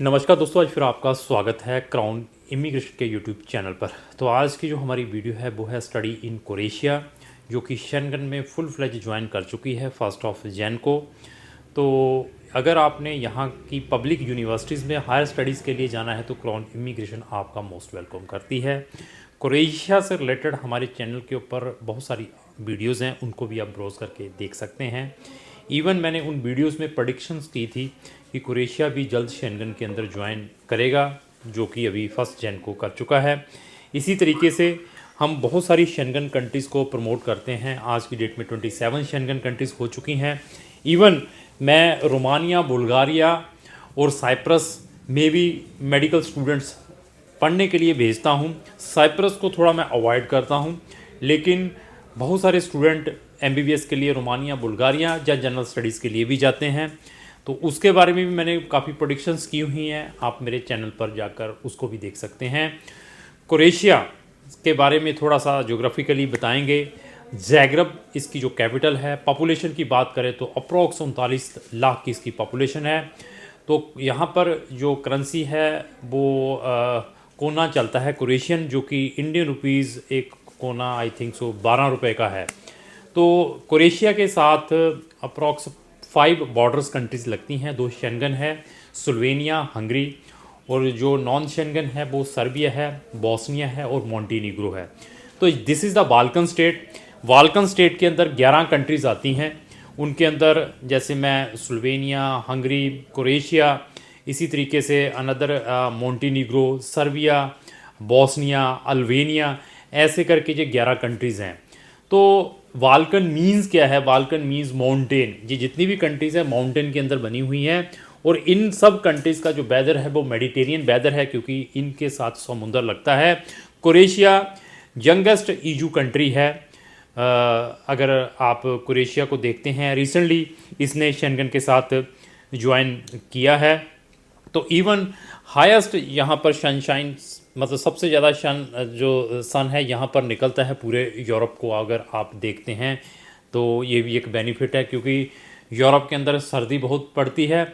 नमस्कार दोस्तों, आज फिर आपका स्वागत है क्राउन इमिग्रेशन के यूट्यूब चैनल पर। तो आज की जो हमारी वीडियो है वो है स्टडी इन क्रोएशिया, जो कि शेंगन में फुल फ्लेज ज्वाइन कर चुकी है 1 जैन को। तो अगर आपने यहाँ की पब्लिक यूनिवर्सिटीज़ में हायर स्टडीज़ के लिए जाना है तो क्राउन इमिग्रेशन आपका मोस्ट वेलकम करती है। क्रोएशिया से रिलेटेड हमारे चैनल के ऊपर बहुत सारी वीडियोज़ हैं, उनको भी आप ब्राउज़ करके देख सकते हैं। इवन मैंने उन वीडियोस में प्रेडिक्शंस की थी कि क्रोएशिया भी जल्द शेंगन के अंदर ज्वाइन करेगा, जो कि अभी 1 जैन को कर चुका है। इसी तरीके से हम बहुत सारी शेंगन कंट्रीज़ को प्रमोट करते हैं। आज की डेट में 27 शेंगन कंट्रीज़ हो चुकी हैं। इवन मैं रोमानिया, बुल्गारिया और साइप्रस में भी मेडिकल स्टूडेंट्स पढ़ने के लिए भेजता हूँ। साइप्रस को थोड़ा मैं अवॉइड करता हूँ, लेकिन बहुत सारे स्टूडेंट एमबीबीएस के लिए रोमानिया, बुल्गारिया या जनरल स्टडीज़ के लिए भी जाते हैं। तो उसके बारे में भी मैंने काफ़ी प्रेडिक्शंस की हुई हैं, आप मेरे चैनल पर जाकर उसको भी देख सकते हैं। क्रोएशिया के बारे में थोड़ा सा ज्योग्राफिकली बताएंगे। ज़ैग्रेब इसकी जो कैपिटल है। पॉपुलेशन की बात करें तो अप्रॉक्स 39 लाख की इसकी पॉपुलेशन है। तो यहाँ पर जो करेंसी है वो कोना चलता है क्रोएशियन, जो कि इंडियन रुपीज़ एक कोना आई थिंक सो 12 रुपये का है। तो क्रोएशिया के साथ अप्रॉक्स 5 बॉर्डर्स कंट्रीज़ लगती हैं। 2 शेंगन है, स्लोवेनिया, हंगरी, और जो नॉन शेंगन है वो सर्बिया है, बॉस्निया है और मॉन्टीनीग्रो है। तो this is the Balkan state. Balkan state के अंदर 11 कंट्रीज़ आती हैं। उनके अंदर जैसे मैं स्लोवेनिया, हंगरी, क्रोएशिया, इसी तरीके से अनदर मॉन्टीनीग्रो, सर्बिया, बॉस्निया, अल्बानिया, ऐसे करके ये 11 कंट्रीज़ हैं। तो बाल्कन मीन्स क्या है? Balkan means mountain. ये जितनी भी कंट्रीज़ हैं माउंटेन के अंदर बनी हुई हैं, और इन सब कंट्रीज़ का जो वेदर है वो मेडिटेरियन वेदर है, क्योंकि इनके साथ समुंदर लगता है। क्रोएशिया यंगेस्ट ईयू कंट्री है। अगर आप क्रोएशिया को देखते हैं, रिसेंटली इसने शेंगन के साथ ज्वाइन किया है। तो इवन हाईएस्ट यहाँ पर सनशाइन, मतलब सबसे ज़्यादा सन है यहाँ पर निकलता है पूरे यूरोप को अगर आप देखते हैं। तो ये भी एक बेनिफिट है, क्योंकि यूरोप के अंदर सर्दी बहुत पड़ती है।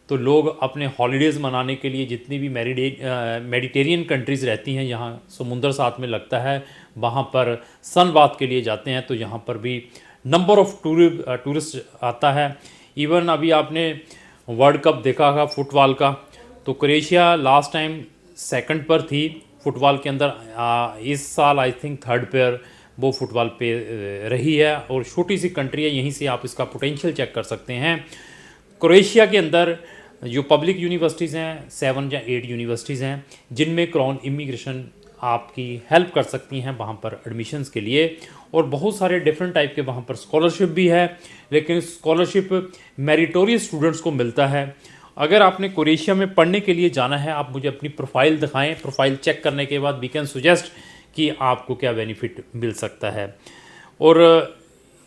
तो लोग अपने हॉलीडेज़ मनाने के लिए जितनी भी मेडिटेरियन कंट्रीज़ रहती हैं, यहाँ समुंदर साथ में लगता है, वहाँ पर सन बाथ के लिए जाते हैं। तो यहाँ पर भी नंबर ऑफ़ टूरिस्ट आता है। इवन अभी आपने वर्ल्ड कप देखा होगा फुटबॉल का, तो क्रोएशिया लास्ट टाइम 2nd पर थी फुटबॉल के अंदर। इस साल आई थिंक 3rd पर वो फुटबॉल पे रही है, और छोटी सी कंट्री है, यहीं से आप इसका पोटेंशियल चेक कर सकते हैं। क्रोएशिया के अंदर जो पब्लिक यूनिवर्सिटीज़ हैं 7 या 8 यूनिवर्सिटीज़ हैं, जिनमें क्राउन इमिग्रेशन आपकी हेल्प कर सकती हैं वहाँ पर एडमिशन्स के लिए। और बहुत सारे डिफरेंट टाइप के वहाँ पर स्कॉलरशिप भी है, लेकिन स्कॉलरशिप मेरिटोरियस स्टूडेंट्स को मिलता है। अगर आपने क्रोएशिया में पढ़ने के लिए जाना है, आप मुझे अपनी प्रोफाइल दिखाएं। प्रोफाइल चेक करने के बाद वी कैन सुजेस्ट कि आपको क्या बेनिफिट मिल सकता है। और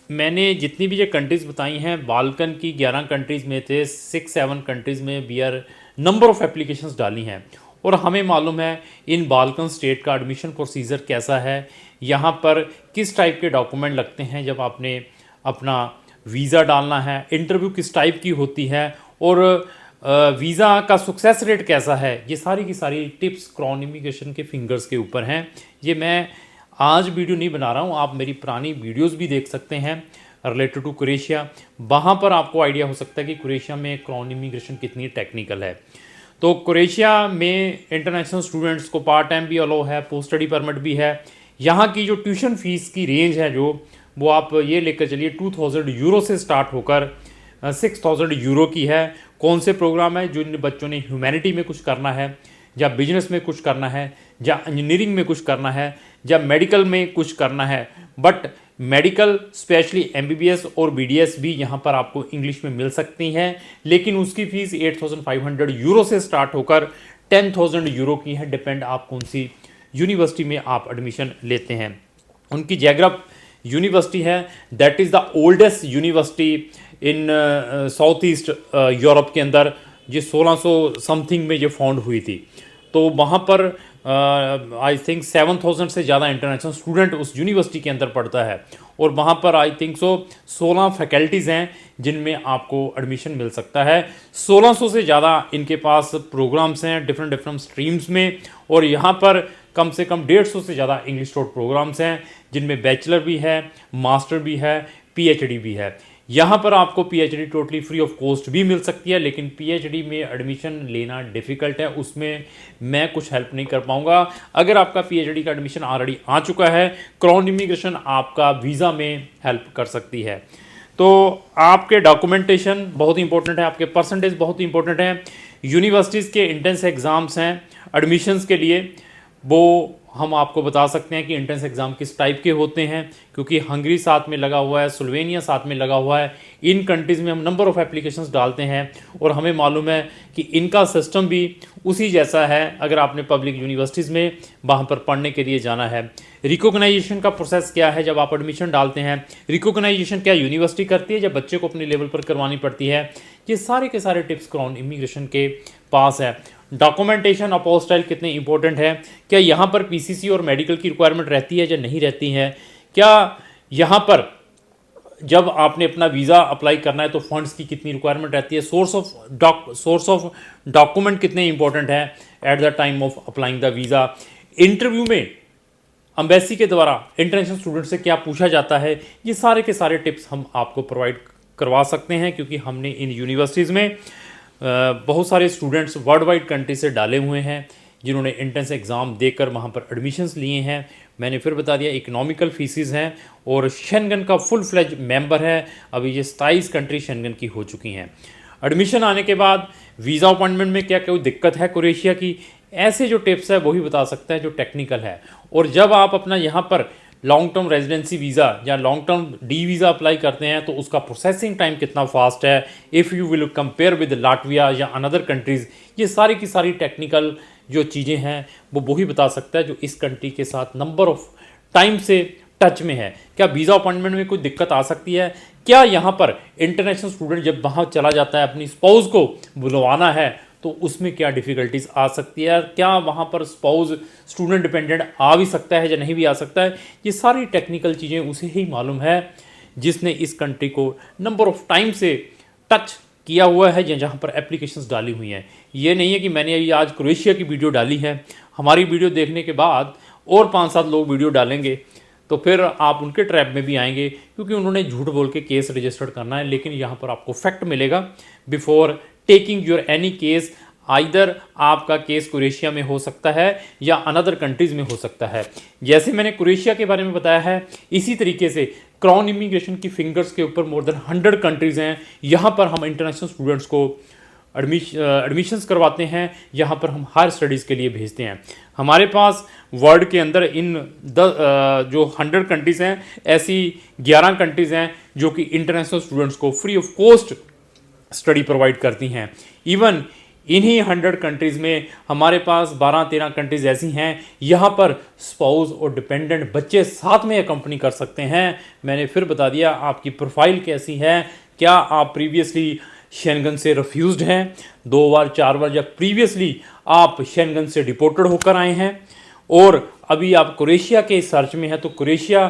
मैंने जितनी भी ये कंट्रीज़ बताई हैं, बाल्कन की 11 कंट्रीज़ में थे 6-7 कंट्रीज़ में we are number of applications डाली हैं। और हमें मालूम है इन बाल्कन स्टेट का एडमिशन प्रोसीजर कैसा है, यहाँ पर किस टाइप के डॉक्यूमेंट लगते हैं जब आपने अपना वीज़ा डालना है, इंटरव्यू किस टाइप की होती है, और वीज़ा का सक्सेस रेट कैसा है। ये सारी की सारी टिप्स क्राउन इमिग्रेशन के फिंगर्स के ऊपर हैं। ये मैं आज वीडियो नहीं बना रहा हूँ, आप मेरी पुरानी वीडियोस भी देख सकते हैं रिलेटेड टू क्रोएशिया। वहाँ पर आपको आइडिया हो सकता है कि क्रोएशिया में क्राउन इमिग्रेशन कितनी टेक्निकल है। तो क्रोएशिया में इंटरनेशनल स्टूडेंट्स को पार्ट टाइम भी अलाउ है, पोस्ट स्टडी परमिट भी है। यहाँ की जो ट्यूशन फीस की रेंज है वो आप ये लेकर चलिए 2000 यूरो से स्टार्ट होकर 6000 यूरो की है। कौन से प्रोग्राम है? जो इन बच्चों ने ह्यूमैनिटी में कुछ करना है, या बिजनेस में कुछ करना है, या इंजीनियरिंग में कुछ करना है, या मेडिकल में कुछ करना है। बट मेडिकल स्पेशली एमबीबीएस और बीडीएस भी यहाँ पर आपको इंग्लिश में मिल सकती हैं, लेकिन उसकी फ़ीस 8500 यूरो से स्टार्ट होकर 10,000 यूरो की है। डिपेंड आप कौन सी यूनिवर्सिटी में आप एडमिशन लेते हैं। उनकी ज़ैग्रेब यूनिवर्सिटी है, that is the oldest university in south east Europe के अंदर। ये 1600 समथिंग में ये फाउंड हुई थी। तो वहाँ पर आई थिंक 7,000 से ज़्यादा इंटरनेशनल स्टूडेंट उस यूनिवर्सिटी के अंदर पढ़ता है और वहाँ पर आई थिंक 16 फैकल्टीज़ हैं जिनमें आपको एडमिशन मिल सकता है। 1600 से ज़्यादा इनके पास प्रोग्राम्स हैं डिफरेंट डिफरेंट स्ट्रीम्स में, और यहाँ पर कम से कम 150 से ज़्यादा इंग्लिश टॉट प्रोग्राम्स हैं जिनमें बैचलर भी है, मास्टर भी है, पीएचडी भी है। यहाँ पर आपको PhD totally free of cost भी मिल सकती है, लेकिन पीएचडी में एडमिशन लेना डिफ़िकल्ट है, उसमें मैं कुछ हेल्प नहीं कर पाऊँगा। अगर आपका पीएचडी का एडमिशन ऑलरेडी आ चुका है, क्राउन इमिग्रेशन आपका वीज़ा में हेल्प कर सकती है। तो आपके डॉक्यूमेंटेशन बहुत इंपॉर्टेंट है, आपके परसेंटेज बहुत इंपॉर्टेंट है। यूनिवर्सिटीज़ के इंट्रेंस एग्ज़ाम्स हैं एडमिशन्स के लिए, वो हम आपको बता सकते हैं कि एंट्रेंस एग्ज़ाम किस टाइप के होते हैं, क्योंकि हंगरी साथ में लगा हुआ है, स्लोवेनिया साथ में लगा हुआ है। इन कंट्रीज़ में हम नंबर ऑफ़ एप्लीकेशंस डालते हैं और हमें मालूम है कि इनका सिस्टम भी उसी जैसा है। अगर आपने पब्लिक यूनिवर्सिटीज़ में वहाँ पर पढ़ने के लिए जाना है, रिकॉग्नाइजेशन का प्रोसेस क्या है जब आप एडमिशन डालते हैं, रिकॉग्नाइजेशन क्या यूनिवर्सिटी करती है या बच्चे को अपने लेवल पर करवानी पड़ती है, ये सारे के सारे टिप्स क्राउन इमिग्रेशन के पास है। डॉक्यूमेंटेशन अपोस्टाइल कितने इंपॉर्टेंट है, क्या यहाँ पर पीसीसी और मेडिकल की रिक्वायरमेंट रहती है या नहीं रहती है, क्या यहाँ पर जब आपने अपना वीज़ा अप्लाई करना है तो फंड्स की कितनी रिक्वायरमेंट रहती है, सोर्स ऑफ डॉक्यूमेंट कितने इंपॉर्टेंट है at the time of applying the visa, interview में एम्बेसी के द्वारा इंटरनेशनल स्टूडेंट से क्या पूछा जाता है, ये सारे के सारे टिप्स हम आपको प्रोवाइड करवा सकते हैं, क्योंकि हमने इन यूनिवर्सिटीज़ में बहुत सारे स्टूडेंट्स वर्ल्ड वाइड कंट्री से डाले हुए हैं जिन्होंने एंट्रेंस एग्ज़ाम देकर वहाँ पर एडमिशन्स लिए हैं। मैंने फिर बता दिया इकोनॉमिकल फीसिस हैं और शेंगन का फुल फ्लेज मेंबर है। अभी ये 27 कंट्री शेंगन की हो चुकी हैं। एडमिशन आने के बाद वीज़ा अपॉइंटमेंट में क्या कोई दिक्कत है क्रोएशिया की, ऐसे जो टिप्स है वही बता सकता है जो टेक्निकल है। और जब आप अपना यहाँ पर लॉन्ग टर्म रेजिडेंसी वीज़ा या long term D visa apply करते हैं तो उसका प्रोसेसिंग टाइम कितना फास्ट है, if you will compare with Latvia या अनदर कंट्रीज़, ये सारी की सारी टेक्निकल जो चीज़ें हैं वो वही बता सकता है जो इस कंट्री के साथ नंबर ऑफ टाइम से टच में है। क्या वीज़ा अपॉइंटमेंट में कोई दिक्कत आ सकती है, क्या यहाँ पर इंटरनेशनल स्टूडेंट जब वहाँ चला जाता है अपनी स्पाउस को बुलवाना है तो उसमें क्या डिफ़िकल्टीज आ सकती है, क्या वहाँ पर स्पाउस स्टूडेंट डिपेंडेंट आ भी सकता है या नहीं भी आ सकता है, ये सारी टेक्निकल चीज़ें उसे ही मालूम है जिसने इस कंट्री को नंबर ऑफ टाइम से टच किया हुआ है या जहाँ पर एप्लीकेशंस डाली हुई हैं। ये नहीं है कि मैंने अभी आज क्रोएशिया की वीडियो डाली है, हमारी वीडियो देखने के बाद और 5-7 लोग वीडियो डालेंगे तो फिर आप उनके ट्रैप में भी आएंगे, क्योंकि उन्होंने झूठ बोल के केस रजिस्टर्ड करना है। लेकिन यहाँ पर आपको फैक्ट मिलेगा before taking your any case, either आपका केस क्रोएशिया में हो सकता है या अनदर कंट्रीज़ में हो सकता है। जैसे मैंने क्रोएशिया के बारे में बताया है, इसी तरीके से क्राउन इमिग्रेशन की फिंगर्स के ऊपर मोर देन 100 कंट्रीज़ हैं। यहाँ पर हम इंटरनेशनल स्टूडेंट्स को एडमिशन्स करवाते हैं, यहाँ पर हम हायर स्टडीज़ के लिए भेजते हैं। हमारे पास वर्ल्ड के अंदर इन जो 100 कंट्रीज़ हैं, ऐसी 11 कंट्रीज़ हैं जो कि इंटरनेशनल स्टूडेंट्स को free of cost study provide करती हैं। इवन इन्हीं 100 कंट्रीज़ में हमारे पास 12-13 कंट्रीज़ ऐसी हैं यहाँ पर स्पाउस और डिपेंडेंट बच्चे साथ में कंपनी कर सकते हैं। मैंने फिर बता दिया आपकी प्रोफाइल कैसी है, क्या आप प्रीवियसली शेंगन से रिफ्यूज्ड हैं 2 बार 4 बार, या प्रीवियसली आप शेंगन से डिपोर्टेड होकर आए हैं और अभी आप क्रोएशिया के सर्च में हैं, तो क्रोएशिया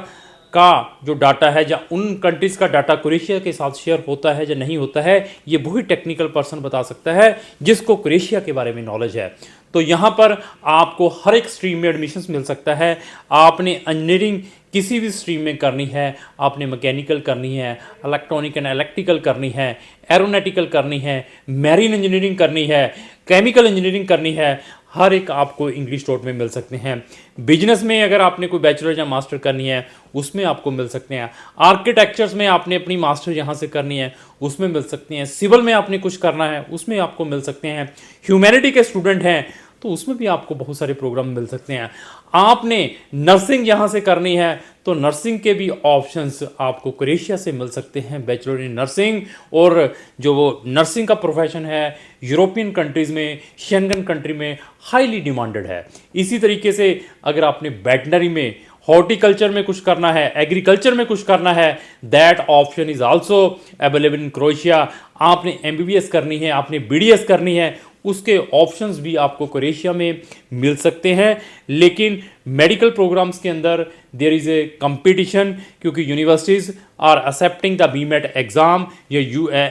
का जो डाटा है या उन कंट्रीज़ का डाटा क्रोएशिया के साथ शेयर होता है या नहीं होता है, ये वही टेक्निकल पर्सन बता सकता है जिसको क्रोएशिया के बारे में नॉलेज है। तो यहाँ पर आपको हर एक स्ट्रीम में एडमिशन्स मिल सकता है। आपने इंजीनियरिंग किसी भी स्ट्रीम में करनी है, आपने मैकेनिकल करनी है, इलेक्ट्रॉनिक एंड इलेक्ट्रिकल करनी है, एरोनॉटिकल करनी है, मैरीन इंजीनियरिंग करनी है, केमिकल इंजीनियरिंग करनी है, हर एक आपको इंग्लिश टॉट में मिल सकते हैं। बिजनेस में अगर आपने कोई बैचलर या मास्टर करनी है उसमें आपको मिल सकते हैं। आर्किटेक्चर्स में आपने अपनी मास्टर यहाँ से करनी है उसमें मिल सकते हैं। सिविल में आपने कुछ करना है उसमें आपको मिल सकते हैं। ह्यूमैनिटी के स्टूडेंट हैं तो उसमें भी आपको बहुत सारे प्रोग्राम मिल सकते हैं। आपने नर्सिंग यहाँ से करनी है तो नर्सिंग के भी ऑप्शंस आपको क्रोएशिया से मिल सकते हैं, बैचलर इन नर्सिंग। और जो वो नर्सिंग का प्रोफेशन है यूरोपियन कंट्रीज़ में, शेंगन कंट्री में हाईली डिमांडेड है। इसी तरीके से अगर आपने वेटनरी में, हॉर्टिकल्चर में कुछ करना है, एग्रीकल्चर में कुछ करना है, that option is also available in Croatia. आपने MBBS करनी है, आपने BDS करनी है, उसके ऑप्शंस भी आपको क्रोएशिया में मिल सकते हैं। लेकिन मेडिकल प्रोग्राम्स के अंदर देयर इज़ ए कंपटीशन, क्योंकि universities are accepting the BMAT exam या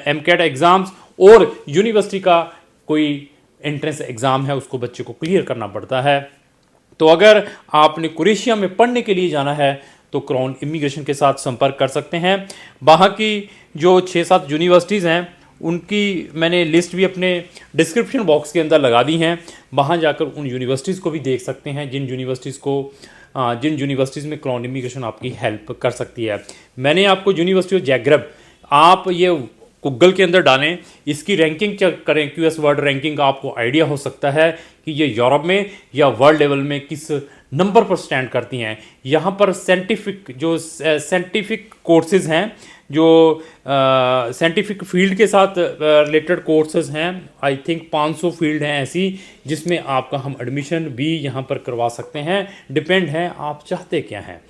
एमकेट एग्ज़ाम्स, और यूनिवर्सिटी का कोई एंट्रेंस एग्ज़ाम है उसको बच्चे को क्लियर करना पड़ता है। तो अगर आपने क्रोएशिया में पढ़ने के लिए जाना है तो क्राउन इमिग्रेशन के साथ संपर्क कर सकते हैं। वहाँ की जो 6-7 यूनिवर्सिटीज़ हैं उनकी मैंने लिस्ट भी अपने डिस्क्रिप्शन बॉक्स के अंदर लगा दी हैं। वहाँ जाकर उन यूनिवर्सिटीज़ को भी देख सकते हैं जिन यूनिवर्सिटीज़ में क्राउन इमिग्रेशन आपकी हेल्प कर सकती है। मैंने आपको यूनिवर्सिटी ऑफ ज़ैग्रेब, आप ये गूगल के अंदर डालें, इसकी रैंकिंग चेक करें, क्यूएस वर्ल्ड रैंकिंग का आपको आइडिया हो सकता है कि ये यूरोप में या वर्ल्ड लेवल में किस नंबर पर स्टैंड करती हैं। यहाँ पर साइंटिफिक कोर्सेज हैं, जो साइंटिफिक फील्ड के साथ रिलेटेड कोर्सेज हैं। आई थिंक 500 फील्ड हैं ऐसी जिसमें आपका हम एडमिशन भी यहाँ पर करवा सकते हैं। डिपेंड है आप चाहते क्या हैं।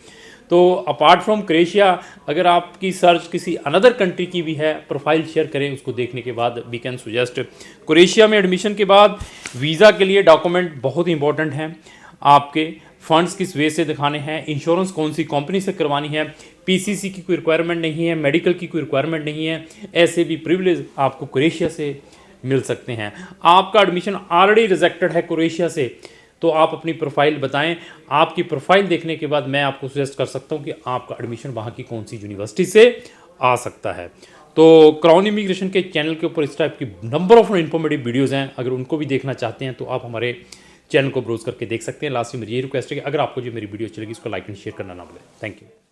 तो अपार्ट फ्रॉम क्रोएशिया, अगर आपकी सर्च किसी अनदर कंट्री की भी है, प्रोफाइल शेयर करें, उसको देखने के बाद वी कैन सुजेस्ट। क्रोएशिया में एडमिशन के बाद वीज़ा के लिए डॉक्यूमेंट बहुत इंपॉर्टेंट हैं। आपके फंड्स किस वे से दिखाने हैं, इंश्योरेंस कौन सी कंपनी से करवानी है, पीसीसी की कोई रिक्वायरमेंट नहीं है, मेडिकल की कोई रिक्वायरमेंट नहीं है। ऐसे भी प्रिविलेज आपको क्रोएशिया से मिल सकते हैं। आपका एडमिशन ऑलरेडी रिजेक्टेड है क्रोएशिया से, तो आप अपनी प्रोफाइल बताएं। आपकी प्रोफाइल देखने के बाद मैं आपको सजेस्ट कर सकता हूं कि आपका एडमिशन वहां की कौन सी यूनिवर्सिटी से आ सकता है। तो क्राउन इमिग्रेशन के चैनल के ऊपर इस टाइप की नंबर ऑफ इन्फॉर्मेटिव वीडियोज़ हैं, अगर उनको भी देखना चाहते हैं तो आप हमारे चैनल को ब्राउज करके देख सकते हैं। लास्ट में मेरी ये रिक्वेस्ट है कि अगर आपको जो मेरी वीडियो अच्छी लगी इसको लाइक एंड शेयर करना ना भूलें। Thank you.